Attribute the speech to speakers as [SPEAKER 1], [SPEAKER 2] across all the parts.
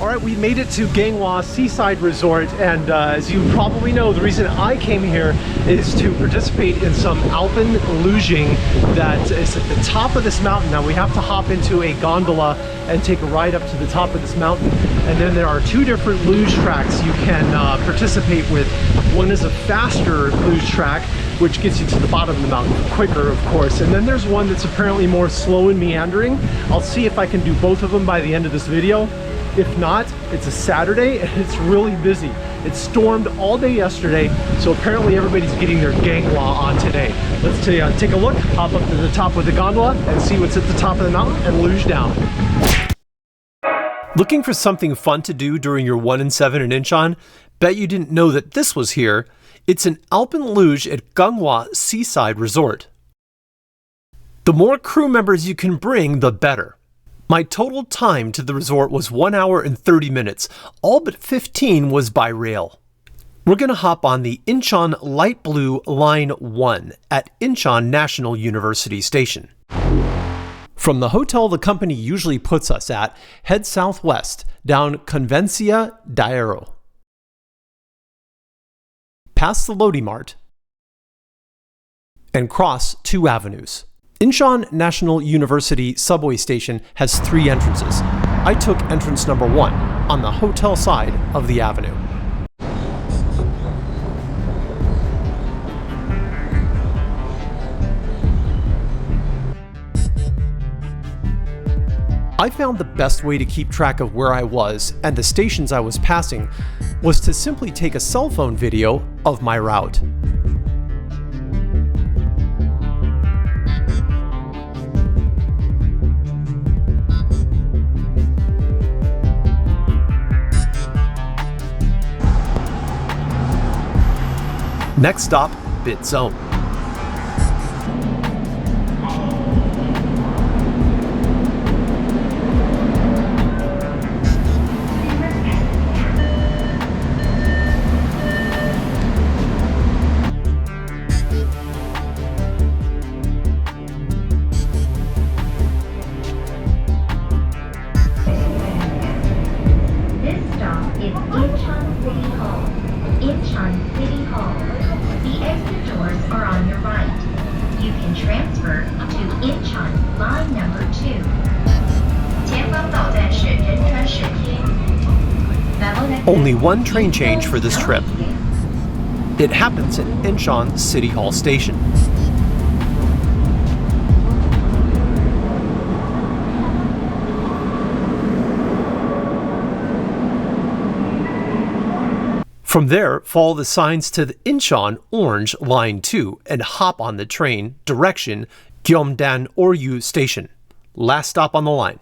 [SPEAKER 1] All right, we made it to Ganghwa Seaside Resort, and as you probably know, the reason I came here is to participate in some ALPINE luging that is at the top of this mountain. Now we have to hop into a gondola and take a ride up to the top of this mountain, and then there are two different luge tracks you can participate with. One is a faster luge track, which gets you to the bottom of the mountain quicker, of course, and then there's one that's apparently more slow and meandering. I'll see if I can do both of them by the end of this video. If not, it's a Saturday and it's really busy. It stormed all day yesterday, so apparently everybody's getting their Ganghwa on today. Let's take a look, hop up to the top with the gondola and see what's at the top of the mountain and luge down. Looking for something fun to do during your 1 and 7 in Incheon? Bet you didn't know that this was here. It's an ALPINE luge at Ganghwa Seaside Resort. The more crew members you can bring, the better. My total time to the resort was 1 hour and 30 minutes. All but 15 was by rail. We're going to hop on the Incheon Light Blue Line 1 at Incheon National University Station. From the hotel the company usually puts us at, head southwest down Convencia Daero. Past the Lodi Mart and cross 2 avenues. Incheon National University subway station has 3 entrances. I took entrance number 1 on the hotel side of the avenue. I found the best way to keep track of where I was and the stations I was passing was to simply take a cell phone video of my route. Next stop, Bit Zone.
[SPEAKER 2] This stop is Incheon City Hall. Incheon City Hall. The exit doors are on your right. You can transfer to Incheon line number 2. 前方到站是仁川市厅。
[SPEAKER 1] Only one train change for this trip. It happens at Incheon City Hall Station. From there, follow the signs to the Incheon Orange Line 2 and hop on the train direction Gyeomdan-Oryu Station. Last stop on the line.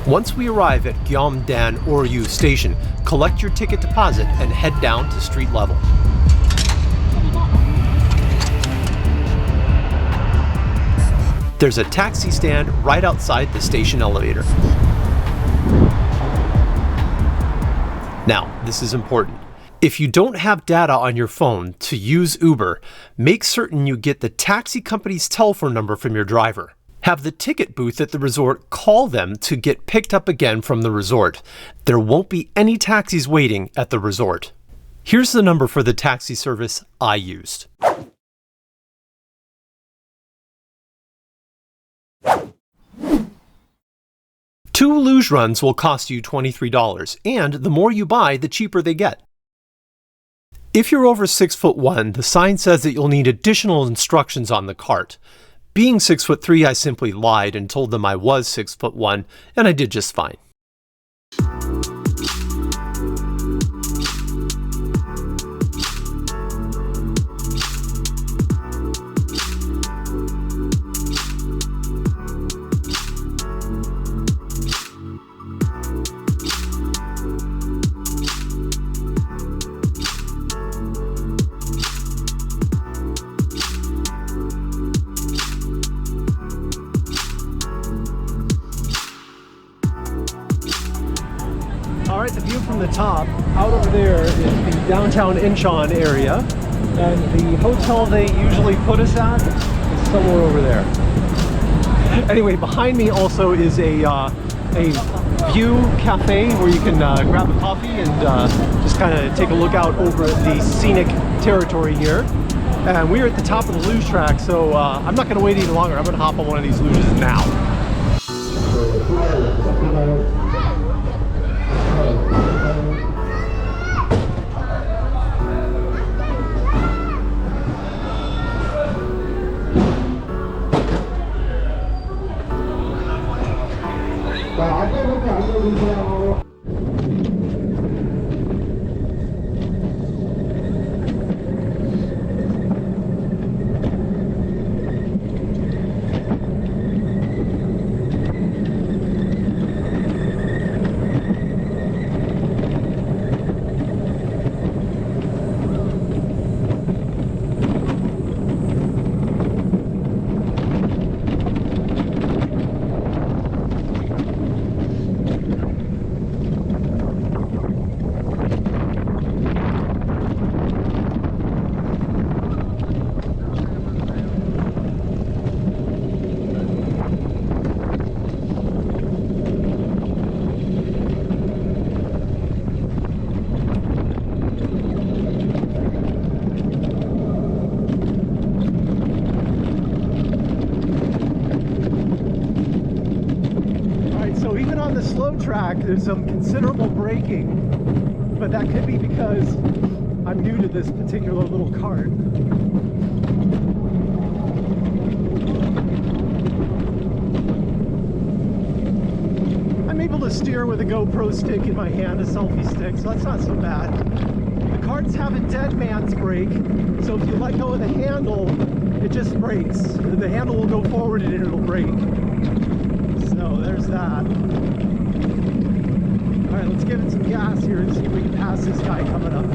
[SPEAKER 1] Once we arrive at Gyeomdan-Oryu Station, collect your ticket deposit and head down to street level. There's a taxi stand right outside the station elevator. Now, this is important. If you don't have data on your phone to use Uber, make certain you get the taxi company's telephone number from your driver. Have the ticket booth at the resort call them to get picked up again from the resort. There won't be any taxis waiting at the resort. Here's the number for the taxi service I used. Two luge runs will cost you $23, and the more you buy, the cheaper they get. If you're over 6'1", the sign says that you'll need additional instructions on the cart. Being 6'3", I simply lied and told them I was 6'1", and I did just fine. Alright, the view from the top, out over there is the downtown Incheon area, and the hotel they usually put us at is somewhere over there. Anyway, behind me also is a view cafe where you can grab a coffee and just kind of take a look out over the scenic territory here. And we're at the top of the luge track, so I'm not going to wait any longer. I'm going to hop on one of these luges now. On the slow track, there's some considerable braking, but that could be because I'm new to this particular little cart. I'm able to steer with a GoPro stick in my hand, a selfie stick, so that's not so bad. The carts have a dead man's brake, so if you let go of the handle, it just brakes. The handle will go forward and it'll brake. So there's that. Alright, let's give it some gas here and see if we can pass this guy coming up.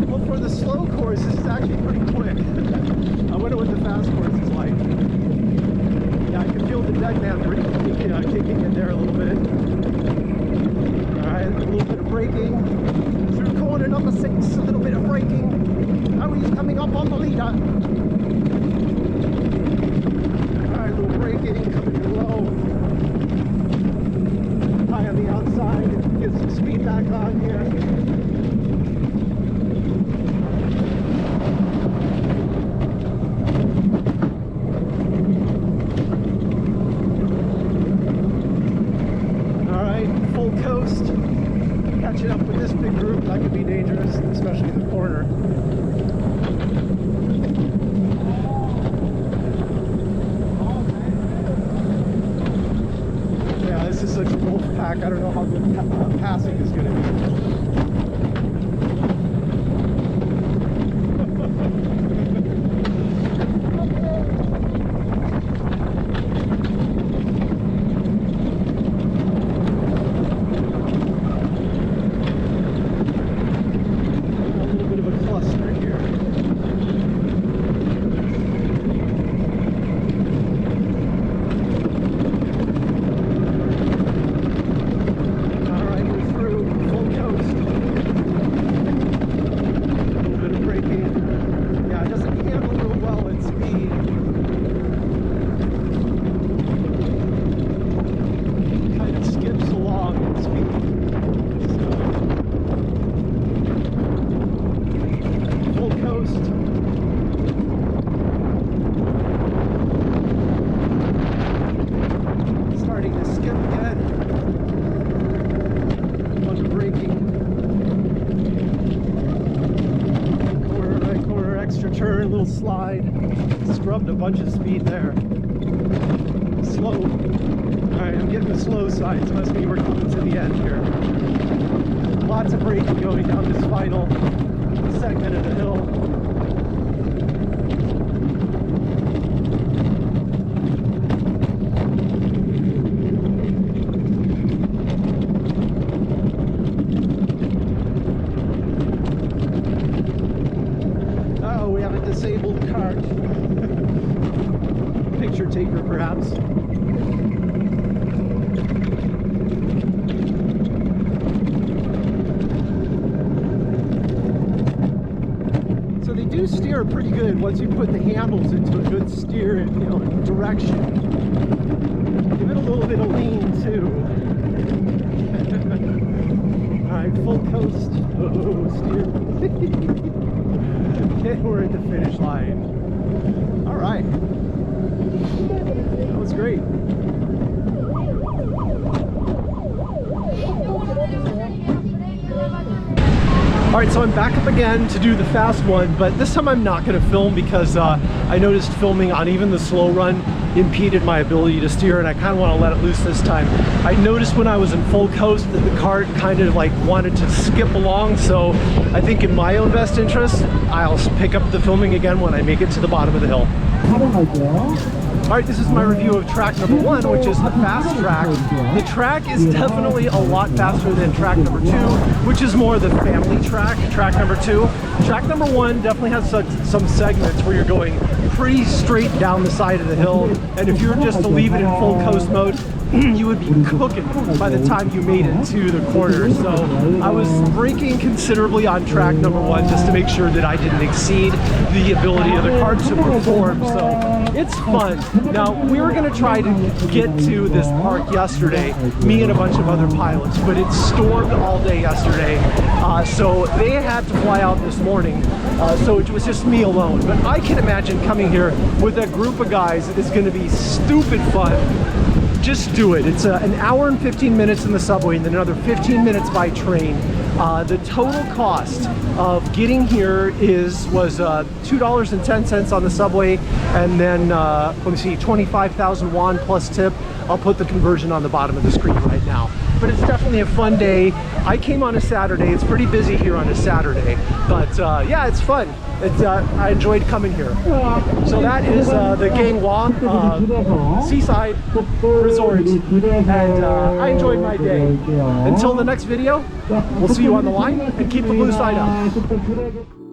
[SPEAKER 1] Well, for the slow course, this is actually pretty quick. I wonder what the fast course is like. Yeah, I can feel the dead man kicking in there a little bit. Alright, a little bit of braking. Through corner number 6, a little bit of braking. Now he's coming up on the leader. Alright, a little braking, coming in low. High on the outside. Get some speed back on here. Alright, full coast. Catching up with this big group, that could be dangerous, especially in the corner. Yeah, this is such a wolf pack. I don't know how good passing is going to be. Alright, we're through full coast. up a bunch of speed there. Slow. Alright, I'm getting the slow side, so must be we're coming to the end here. Lots of braking going down this final segment of the hill. Oh, we have a disabled cart. Picture taker, perhaps. So they do steer pretty good once you put the handles into a good steer, direction. Give it a little bit of lean too. All right, full coast. Oh, steer. And we're at the finish line. All right. That was great. All right, so I'm back up again to do the fast one, but this time I'm not going to film because I noticed filming on even the slow run impeded my ability to steer, and I kind of want to let it loose this time. I noticed when I was in full coast that the cart kind of like wanted to skip along, so I think in my own best interest, I'll pick up the filming again when I make it to the bottom of the hill. All right, this is my review of track number 1, which is the fast track. The track is definitely a lot faster than track number 2, which is more the family track, track number 2. Track number 1 definitely has some segments where you're going pretty straight down the side of the hill, and if you were just to leave it in full coast mode, you would be cooking by the time you made it to the corner. So I was braking considerably on track number 1 just to make sure that I didn't exceed the ability of the cart to perform. So it's fun. Now, we were going to try to get to this park yesterday, me and a bunch of other pilots, but it stormed all day yesterday. So they had to fly out this morning. So it was just me alone. But I can imagine coming here with a group of guys is going to be stupid fun. Just do it. It's an hour and 15 minutes in the subway and then another 15 minutes by train. The total cost of getting here was $2.10 on the subway, and then let me see, 25,000 won plus tip. I'll put the conversion on the bottom of the screen right now. But it's definitely a fun day. I came on a Saturday. It's pretty busy here on a Saturday, but yeah, it's fun. I enjoyed coming here. So that is the Ganghwa Seaside Resort, and I enjoyed my day. Until the next video, we'll see you on the line, and keep the blue side up.